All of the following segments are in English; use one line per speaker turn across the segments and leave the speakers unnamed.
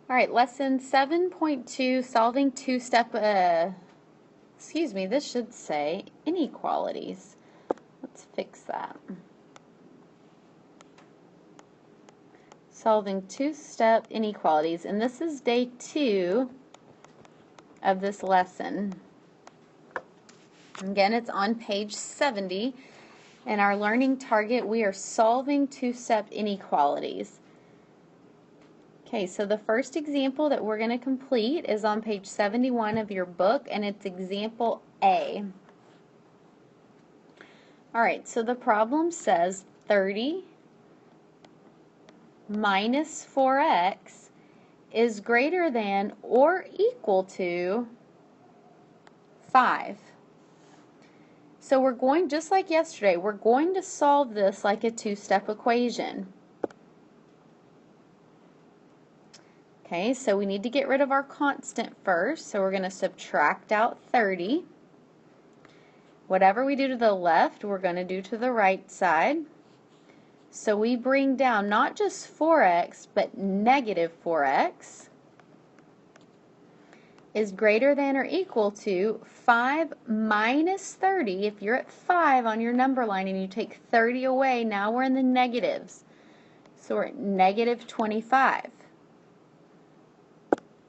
All right, lesson 7.2, solving two-step, this should say inequalities. Let's fix that. Solving two-step inequalities, and this is day 2 of this lesson. Again, it's on page 70, and our learning target, we are solving two-step inequalities. Okay, so the first example that we're going to complete is on page 71 of your book, and it's example A. Alright, so the problem says 30 minus 4x is greater than or equal to 5. So we're going, just like yesterday, we're going to solve this like a two-step equation. Okay, so we need to get rid of our constant first, so we're going to subtract out 30. Whatever we do to the left, we're going to do to the right side. So we bring down not just 4x, but negative 4x is greater than or equal to 5 minus 30. If you're at 5 on your number line and you take 30 away, now we're in the negatives. So we're at negative 25.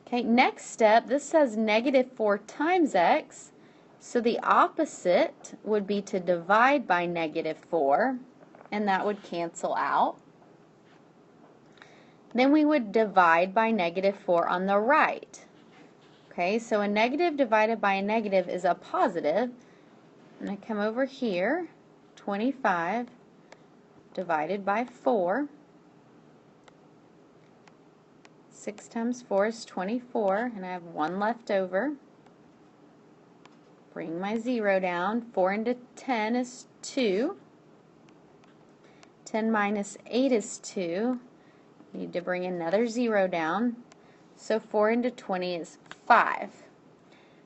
Okay, next step, this says negative 4 times x, so the opposite would be to divide by negative 4, and that would cancel out. Then we would divide by negative 4 on the right. Okay, so a negative divided by a negative is a positive. And I come over here, 25 divided by 4. 6 times 4 is 24, and I have 1 left over. Bring my 0 down. 4 into 10 is 2. 10 minus 8 is 2. Need to bring another 0 down. So 4 into 20 is 5.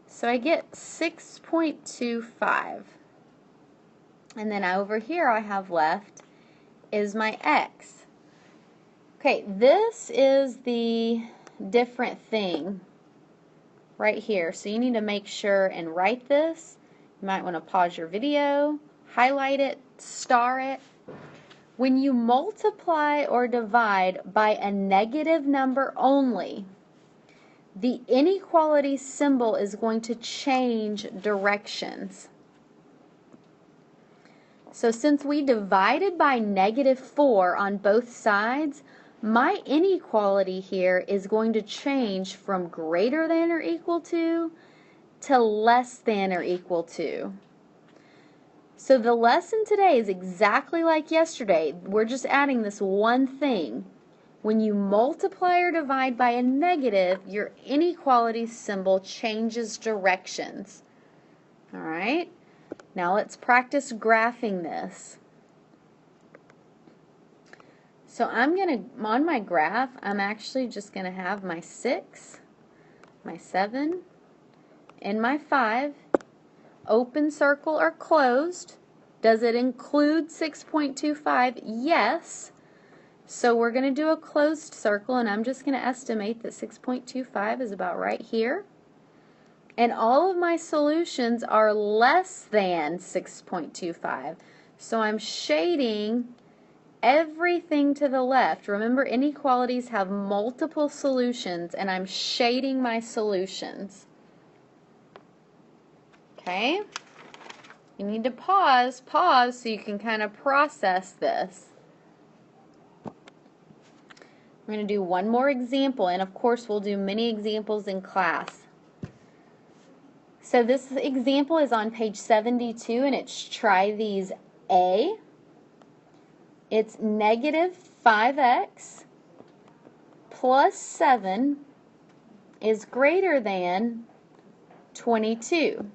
So I get 6.25. And then over here I have left is my x. Okay, this is the different thing right here. So you need to make sure and write this. You might want to pause your video, highlight it, star it. When you multiply or divide by a negative number only, the inequality symbol is going to change directions. So since we divided by negative 4 on both sides, my inequality here is going to change from greater than or equal to less than or equal to. So the lesson today is exactly like yesterday. We're just adding this one thing. When you multiply or divide by a negative, your inequality symbol changes directions. All right? Now let's practice graphing this. So on my graph, I'm actually just going to have my 6, my 7, and my 5, open circle or closed. Does it include 6.25? Yes. So we're going to do a closed circle, and I'm just going to estimate that 6.25 is about right here. And all of my solutions are less than 6.25. So I'm shading everything to the left. Remember, inequalities have multiple solutions, and I'm shading my solutions. Okay? You need to pause so you can kind of process this. I'm going to do one more example, and of course we'll do many examples in class. So this example is on page 72, and it's try these A. It's negative 5x plus 7 is greater than 22.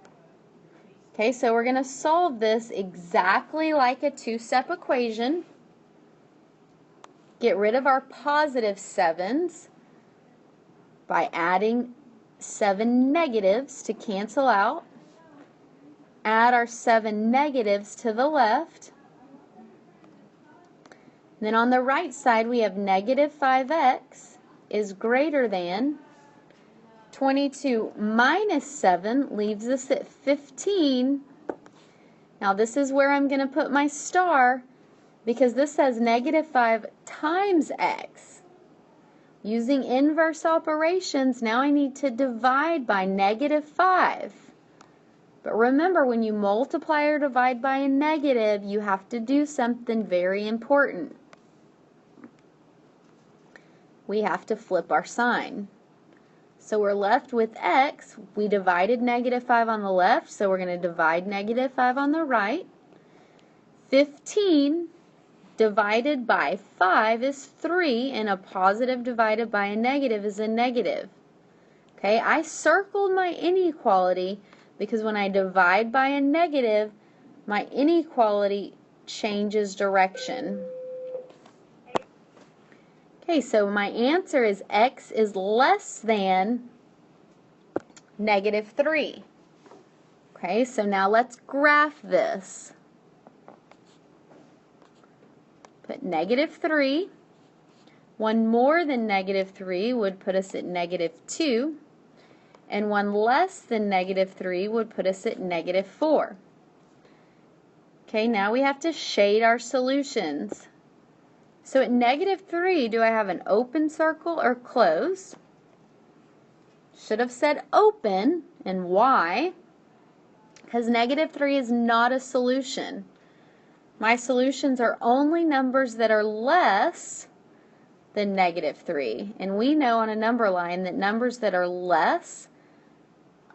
Okay, so we're going to solve this exactly like a two-step equation. Get rid of our positive 7s by adding 7 negatives to cancel out. Add our 7 negatives to the left. Then on the right side we have negative 5x is greater than 22 minus 7 leaves us at 15. Now this is where I'm going to put my star because this says negative 5 times x. Using inverse operations, now I need to divide by negative 5. But remember, when you multiply or divide by a negative, you have to do something very important. We have to flip our sign. So we're left with x. We divided negative 5 on the left, so we're going to divide negative 5 on the right. 15 divided by 5 is 3, and a positive divided by a negative is a negative. Okay, I circled my inequality because when I divide by a negative, my inequality changes direction. Okay, so my answer is x is less than negative 3. Okay, so now let's graph this. Put negative 3. One more than negative 3 would put us at negative 2. And one less than negative 3 would put us at negative 4. Okay, now we have to shade our solutions. So at negative 3, do I have an open circle or closed? Should have said open, and why? Because negative 3 is not a solution. My solutions are only numbers that are less than negative 3. And we know on a number line that numbers that are less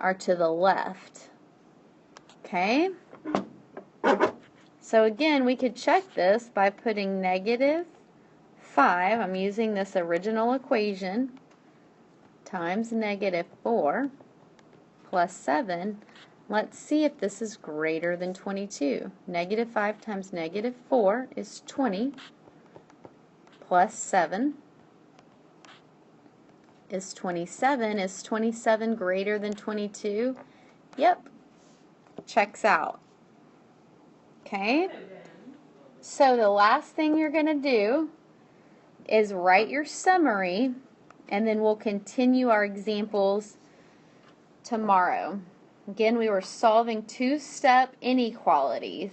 are to the left. Okay? So again, we could check this by putting negative 5, I'm using this original equation, times negative 4 plus 7. Let's see if this is greater than 22. Negative 5 times negative 4 is 20, plus 7 is 27. Is 27 greater than 22? Yep, checks out. Okay, so the last thing you're going to do is write your summary, and then we'll continue our examples tomorrow. Again, we were solving two-step inequalities.